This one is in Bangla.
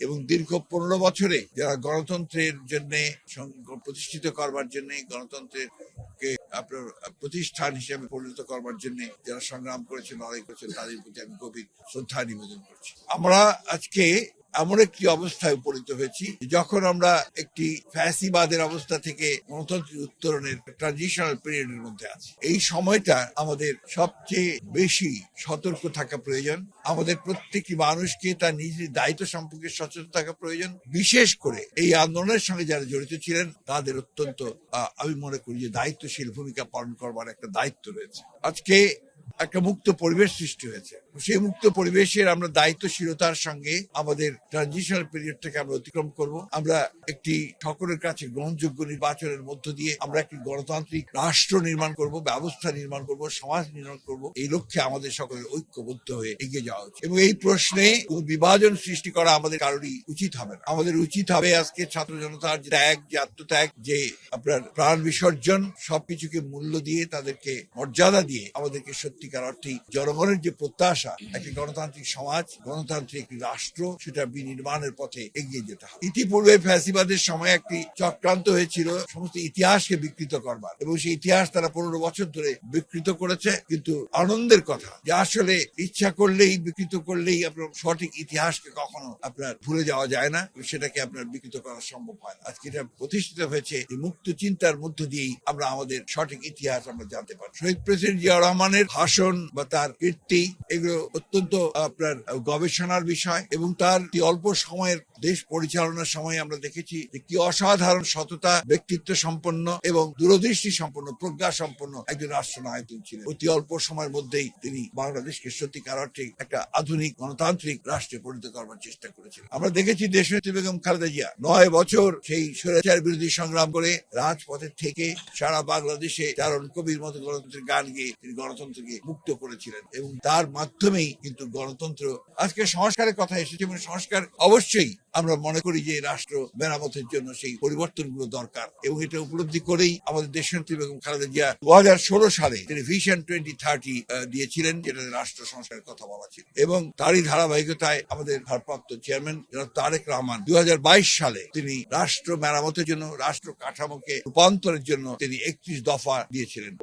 এবং দীর্ঘ 15 বছরে যারা গণতন্ত্রের জন্য প্রতিষ্ঠিত করবার জন্য গণতন্ত্রের আপনার প্রতিষ্ঠান হিসেবে পরিণত করবার জন্য যারা সংগ্রাম করেছেন, লড়াই করেছেন, তাদের প্রতি আমি গভীর শ্রদ্ধা নিবেদন করছি। আমরা আজকে এমন একটি অবস্থায় উপনীত হয়েছি যখন আমরা একটি ফ্যাসিবাদের অবস্থা থেকে গণতন্ত্রের উত্তরণের ট্রানজিশনাল পিরিয়ডের মধ্যে আছি। এই সময়টা আমাদের সবচেয়ে বেশি সতর্ক থাকা প্রয়োজন। আমাদের প্রত্যেকটি মানুষকে তার নিজের দায়িত্ব সম্পর্কে সচেতন থাকা প্রয়োজন। বিশেষ করে এই আন্দোলনের সঙ্গে যারা জড়িত ছিলেন তাদের অত্যন্ত আমি মনে করি যে দায়িত্বশীল ভূমিকা পালন করবার একটা দায়িত্ব রয়েছে। আজকে একটা মুক্ত পরিবেশ সৃষ্টি হয়েছে। সেই মুক্ত পরিবেশের আমরা দায়িত্বশীলতার সঙ্গে আমাদের ট্রানজিশনাল পিরিয়ডটাকে আমরা অতিক্রম করব। আমরা একটি সকলের কাছে গ্রহণযোগ্য নির্বাচনের মধ্য দিয়ে আমরা একটি গণতান্ত্রিক রাষ্ট্র নির্মাণ করব, ব্যবস্থা নির্মাণ করব, সমাজ নির্মাণ করব। এই লক্ষ্যে আমাদের সকলের ঐক্যবদ্ধ হয়ে এগিয়ে যাওয়া উচিত এবং এই প্রশ্নে বিভাজন সৃষ্টি করা আমাদের কারোরই উচিত হবে না। আমাদের উচিত হবে আজকে ছাত্র জনতার যে ত্যাগ, যে আত্মত্যাগ, যে আপনার প্রাণ বিসর্জন, সবকিছুকে মূল্য দিয়ে তাদেরকে মর্যাদা দিয়ে আমাদেরকে সত্যিকার অর্থেই জনগণের যে প্রত্যাশা একটি গণতান্ত্রিক সমাজ, গণতান্ত্রিক রাষ্ট্র, সেটা বিনির্মাণের পথে এগিয়ে যেতে হবে। ইতিপূর্বে ফ্যাসিবাদের সময় একটি চক্রান্ত হয়েছিল সমস্ত ইতিহাসকে বিকৃত করবার, এবং সেই ইতিহাস তারা 15 বছর ধরে বিকৃত করেছে। কিন্তু আনন্দের কথা যে আসলে ইচ্ছা করলেই, বিকৃত করলেই আপনার সঠিক ইতিহাসকে কখনো আপনার ভুলে যাওয়া যায় না, সেটাকে আপনার বিকৃত করা সম্ভব হয় না। আজকে এটা প্রতিষ্ঠিত হয়েছে মুক্ত চিন্তার মধ্য দিয়েই আমরা আমাদের সঠিক ইতিহাস আমরা জানতে পারি। শহীদ প্রেসিডেন্ট জিয়া রহমানের ভাষণ বা তার কীর্তি, এগুলো অত্যন্ত আপনার গবেষণার বিষয়, এবং তার অল্প সময়ের দেশ পরিচালনার সময় আমরা দেখেছি যে কি অসাধারণ সততা, ব্যক্তিত্ব সম্পন্ন এবং দূরদৃষ্টি সম্পন্ন, প্রজ্ঞা সম্পন্ন একজন রাষ্ট্রনায়ক ছিলেন। অতি অল্প সময়ের মধ্যেই তিনি বাংলাদেশকে সত্যিকার অর্থে একটা আধুনিক গণতান্ত্রিক রাষ্ট্রে পরিণত করবার চেষ্টা করেছিলেন। আমরা দেখেছি দেশনেত্রী বেগম খালেদা জিয়া 9 বছর সেই স্বৈরাচার বিরোধী সংগ্রাম করে রাজপথের থেকে সারা বাংলাদেশে চারণ কবির মতো গণতন্ত্রের গান গেয়ে তিনি গণতন্ত্রকে মুক্ত করেছিলেন, এবং তার মাধ্যমেই কিন্তু গণতন্ত্র আজকে সংস্কারের কথা এসেছে। এবং সংস্কার অবশ্যই আমরা মনে করি যে রাষ্ট্র মেরামতের জন্য সেই পরিবর্তনগুলো দরকার, এবং এটা উপলব্ধি করেই আমাদের দেশনেত্রী বেগম খালেদা জিয়া 2016 সালে তিনি ভিশন 2030 দিয়েছিলেন, যেটা রাষ্ট্র সংস্কারের কথা বলা ছিল। এবং তারই ধারাবাহিকতায় আমাদের ভারপ্রাপ্ত চেয়ারম্যান জনাব তারেক রহমান 2022 সালে তিনি রাষ্ট্র মেরামতের জন্য, রাষ্ট্র কাঠামোকে রূপান্তরের জন্য তিনি 31 দফা দিয়েছিলেন।